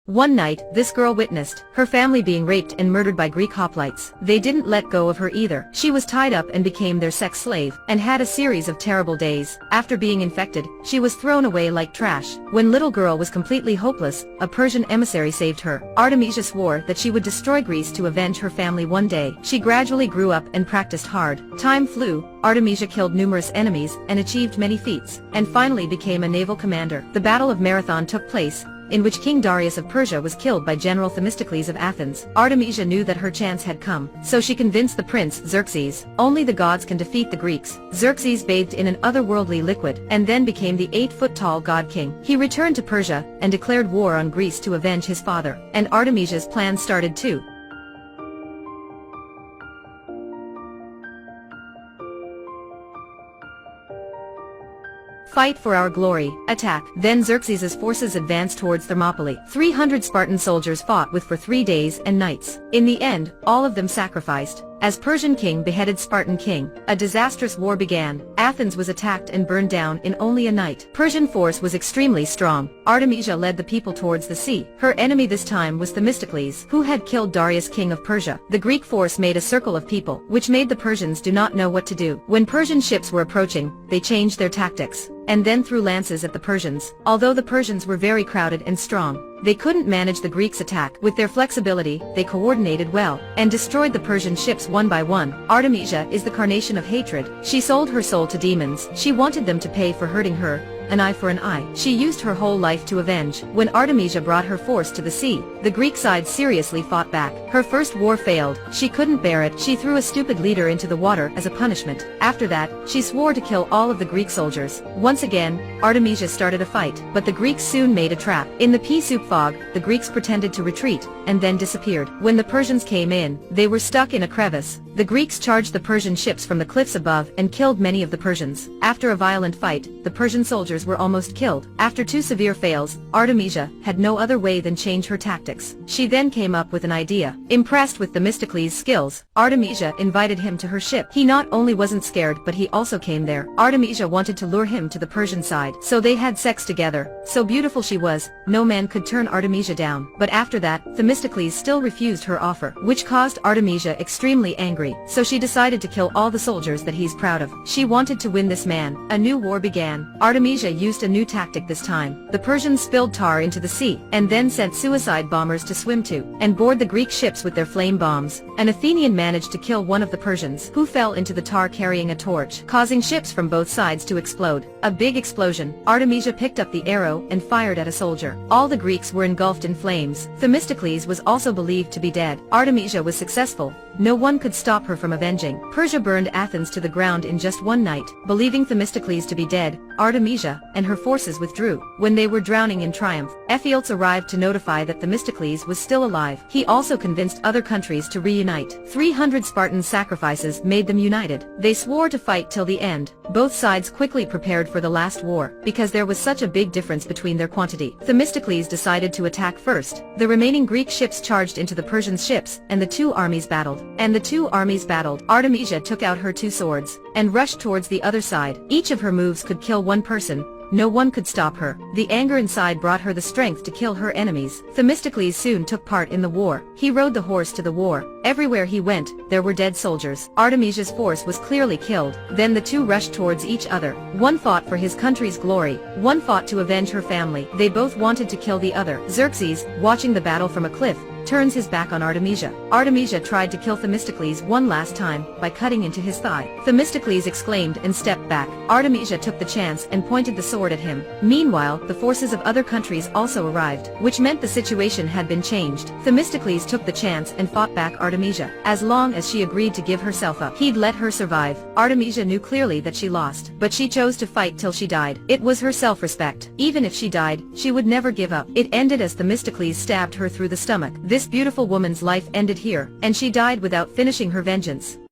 One night, this girl witnessed her family being raped and murdered by Greek hoplites. They didn't let go of her either. She was tied up and became their sex slave, and had a series of terrible days. After being infected, she was thrown away like trash. When little girl was completely hopeless, a Persian emissary saved her. Artemisia swore that she would destroy Greece to avenge her family one day. She gradually grew up and practiced hard. Time flew. Artemisia killed numerous enemies and achieved many feats, and finally became a naval commander. The Battle of Marathon took place, in which King Darius of Persia was killed by General Themistocles of Athens. Artemisia knew that her chance had come, so she convinced the prince Xerxes, "Only the gods can defeat the Greeks." Xerxes bathed in an otherworldly liquid, and then became the 8-foot-tall god king. He returned to Persia, and declared war on Greece to avenge his father. And Artemisia's plan started too. Fight for our glory, attack. Then Xerxes' forces advanced towards Thermopylae. 300 Spartan soldiers fought with for 3 days and nights. In the end, all of them sacrificed, as Persian king beheaded Spartan king. A disastrous war began. Athens was attacked and burned down in only a night. Persian force was extremely strong. Artemisia led the people towards the sea. Her enemy this time was Themistocles, who had killed Darius king of Persia. The Greek force made a circle of people, which made the Persians do not know what to do. When Persian ships were approaching, they changed their tactics, and then threw lances at the Persians. Although the Persians were very crowded and strong, they couldn't manage the Greeks' attack. With their flexibility, they coordinated well, and destroyed the Persian ships one by one. Artemisia is the carnation of hatred. She sold her soul to demons. She wanted them to pay for hurting her, an eye for an eye. She used her whole life to avenge. When Artemisia brought her force to the sea, the Greek side seriously fought back. Her first war failed. She couldn't bear it. She threw a stupid leader into the water as a punishment. After that, she swore to kill all of the Greek soldiers. Once again, Artemisia started a fight, but the Greeks soon made a trap. In the pea soup fog, the Greeks pretended to retreat, and then disappeared. When the Persians came in, they were stuck in a crevice. The Greeks charged the Persian ships from the cliffs above and killed many of the Persians. After a violent fight, the Persian soldiers were almost killed. After 2 severe fails, Artemisia had no other way than change her tactics. She then came up with an idea. Impressed with Themistocles' skills, Artemisia invited him to her ship. He not only wasn't scared, but he also came there. Artemisia wanted to lure him to the Persian side, so they had sex together. So beautiful she was, no man could turn Artemisia down. But after that, Themistocles still refused her offer, which caused Artemisia extremely angry. So she decided to kill all the soldiers that he's proud of. She wanted to win this man. A new war began. Artemisia used a new tactic this time. The Persians spilled tar into the sea, and then sent suicide bombers to swim to, and board the Greek ships with their flame bombs. An Athenian managed to kill one of the Persians, who fell into the tar carrying a torch, causing ships from both sides to explode. A big explosion. Artemisia picked up the arrow and fired at a soldier. All the Greeks were engulfed in flames. Themistocles was also believed to be dead. Artemisia was successful. No one could stop her from avenging. Persia burned Athens to the ground in just one night. Believing Themistocles to be dead, Artemisia and her forces withdrew. When they were drowning in triumph, Ephialtes arrived to notify that Themistocles was still alive. He also convinced other countries to reunite. 300 Spartan sacrifices made them united. They swore to fight till the end. Both sides quickly prepared for the last war, because there was such a big difference between their quantity. Themistocles decided to attack first. The remaining Greek ships charged into the Persian ships, and the 2 armies battled. Artemisia took out her 2 swords, and rushed towards the other side. Each of her moves could kill one person. No one could stop her. The anger inside brought her the strength to kill her enemies. Themistocles soon took part in the war. He rode the horse to the war. Everywhere he went, there were dead soldiers. Artemisia's force was clearly killed. Then the 2 rushed towards each other. One fought for his country's glory. One fought to avenge her family. They both wanted to kill the other. Xerxes, watching the battle from a cliff, turns his back on Artemisia. Artemisia tried to kill Themistocles one last time by cutting into his thigh. Themistocles exclaimed and stepped back. Artemisia took the chance and pointed the sword at him. Meanwhile, the forces of other countries also arrived, which meant the situation had been changed. Themistocles took the chance and fought back Artemisia. As long as she agreed to give herself up, he'd let her survive. Artemisia knew clearly that she lost, but she chose to fight till she died. It was her self-respect. Even if she died, she would never give up. It ended as Themistocles stabbed her through the stomach. This beautiful woman's life ended here, and she died without finishing her vengeance.